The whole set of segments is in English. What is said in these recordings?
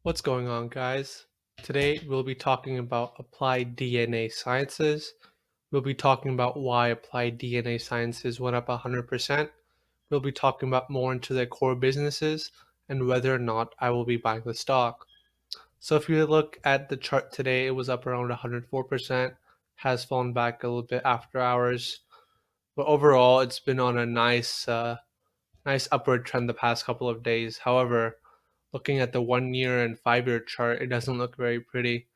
What's going on, guys? Today we'll be talking about applied DNA sciences. We'll be talking about why applied DNA sciences went up 100%. We'll be talking about more into their core businesses and whether or not I will be buying the stock. So if you look at the chart today, it was up around 104%, has fallen back a little bit after hours, but overall it's been on a nice upward trend the past couple of days. However, looking at the 1 year and 5 year chart, it doesn't look very pretty.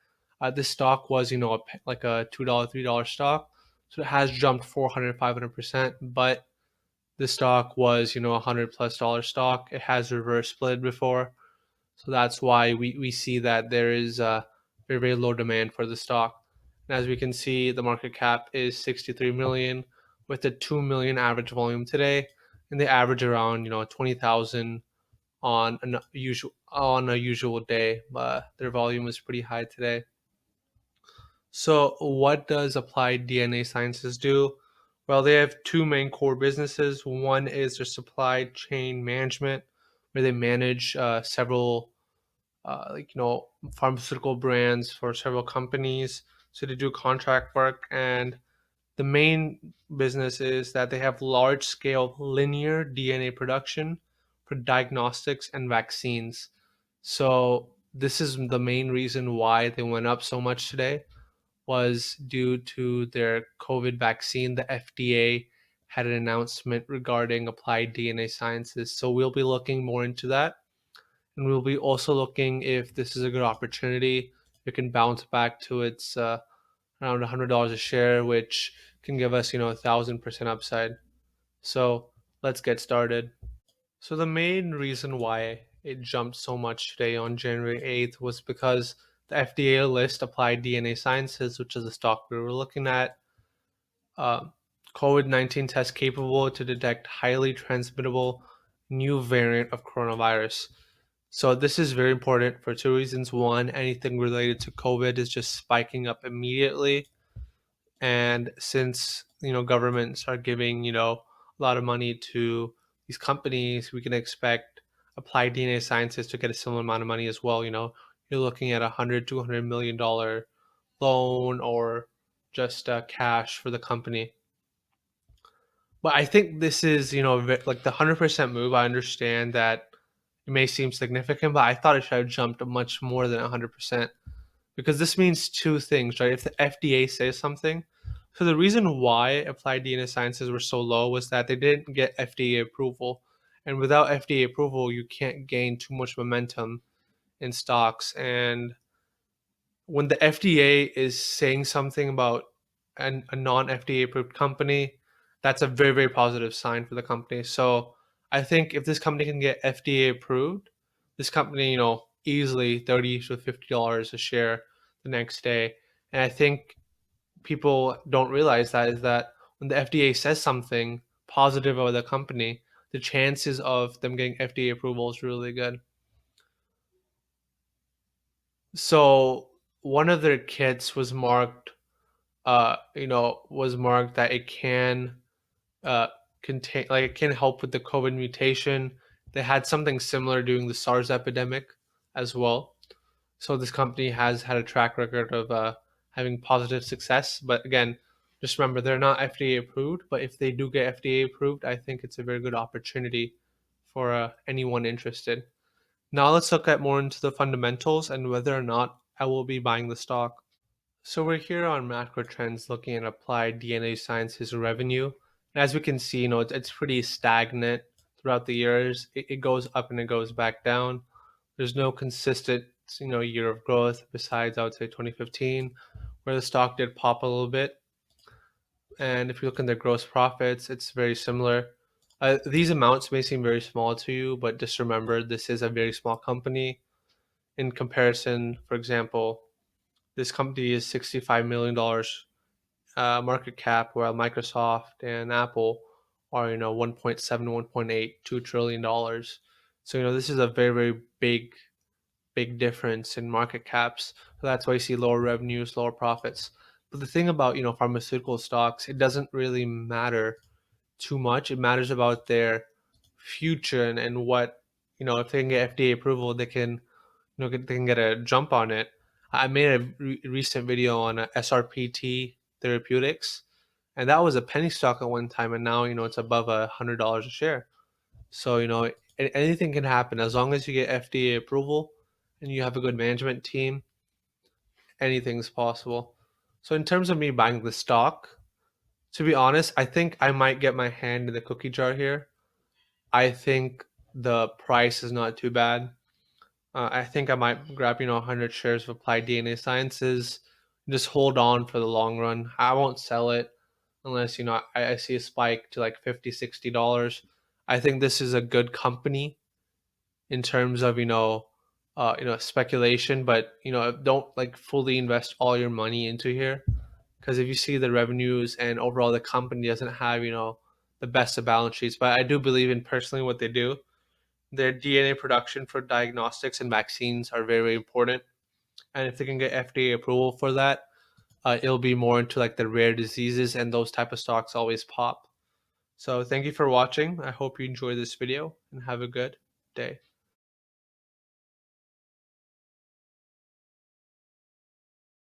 This stock was, like a $2, $3 stock. So it has jumped 400, 500%, but the stock was, $100+ stock. It has reverse split before. So that's why we see that there is very, very low demand for the stock. And as we can see, the market cap is 63 million with a 2 million average volume today. And they average around, 20,000 on a usual day, but their volume is pretty high today. So, what does applied DNA sciences do? Well, they have two main core businesses. One is their supply chain management, where they manage several, pharmaceutical brands for several companies. So they do contract work, and the main business is that they have large scale linear DNA production for diagnostics and vaccines. So this is the main reason why they went up so much today was due to their COVID vaccine. The FDA had an announcement regarding applied DNA sciences. So we'll be looking more into that. And we'll be also looking if this is a good opportunity. It can bounce back to its around $100 a share, which can give us, 1,000% upside. So let's get started. So the main reason why it jumped so much today on January 8th was because the FDA list applied DNA Sciences, which is the stock we were looking at, uh, COVID-19 test capable to detect highly transmittable new variant of coronavirus. So this is very important for two reasons. One, anything related to COVID is just spiking up immediately, and since governments are giving a lot of money to these companies, we can expect applied DNA sciences to get a similar amount of money as well. You're looking at 100 to $200 million loan or just cash for the company. But I think this is like the 100% move. I understand that it may seem significant, but I thought it should have jumped much more than 100%. Because this means two things, right? If the FDA says something, so the reason why applied DNA sciences were so low was that they didn't get FDA approval, and without FDA approval, you can't gain too much momentum in stocks. And when the FDA is saying something about a non-FDA approved company, that's a very, very positive sign for the company. So I think if this company can get FDA approved, this company, easily $30 to $50 a share the next day. And I think people don't realize that is that when the FDA says something positive about the company, the chances of them getting FDA approval is really good. So one of their kits was marked that it can uh, contain, like it can help with the COVID mutation. They had something similar during the SARS epidemic as well. So this company has had a track record of having positive success. But again, just remember they're not FDA approved. But if they do get FDA approved, I think it's a very good opportunity for anyone interested. Now let's look at more into the fundamentals and whether or not I will be buying the stock. So we're here on macro trends looking at applied DNA sciences revenue. And as we can see, it's pretty stagnant throughout the years. It goes up and it goes back down. There's no consistent, year of growth besides I would say 2015, where the stock did pop a little bit. And if you look at the gross profits, it's very similar. These amounts may seem very small to you, but just remember this is a very small company in comparison. For example, this company is $65 million market cap, while Microsoft and Apple are 1.7, 1.8, $2 trillion. So this is a very, very big difference in market caps. So that's why you see lower revenues, lower profits. But the thing about pharmaceutical stocks, it doesn't really matter too much. It matters about their future and what if they can get FDA approval, they can they can get a jump on it. I made a recent video on SRPT Therapeutics, and that was a penny stock at one time, and now it's above $100 a share. So anything can happen as long as you get FDA approval and you have a good management team. Anything's possible. So in terms of me buying the stock, to be honest, I think I might get my hand in the cookie jar here. I think the price is not too bad. I think I might grab 100 shares of Applied DNA Sciences, just hold on for the long run. I won't sell it unless I see a spike to like $50, $60. I think this is a good company in terms of speculation, but don't like fully invest all your money into here, because if you see the revenues and overall the company doesn't have the best of balance sheets. But I do believe in personally what they do. Their DNA production for diagnostics and vaccines are very, very important, and if they can get FDA approval for that, it'll be more into like the rare diseases, and those type of stocks always pop. So thank you for watching. I hope you enjoyed this video and have a good day.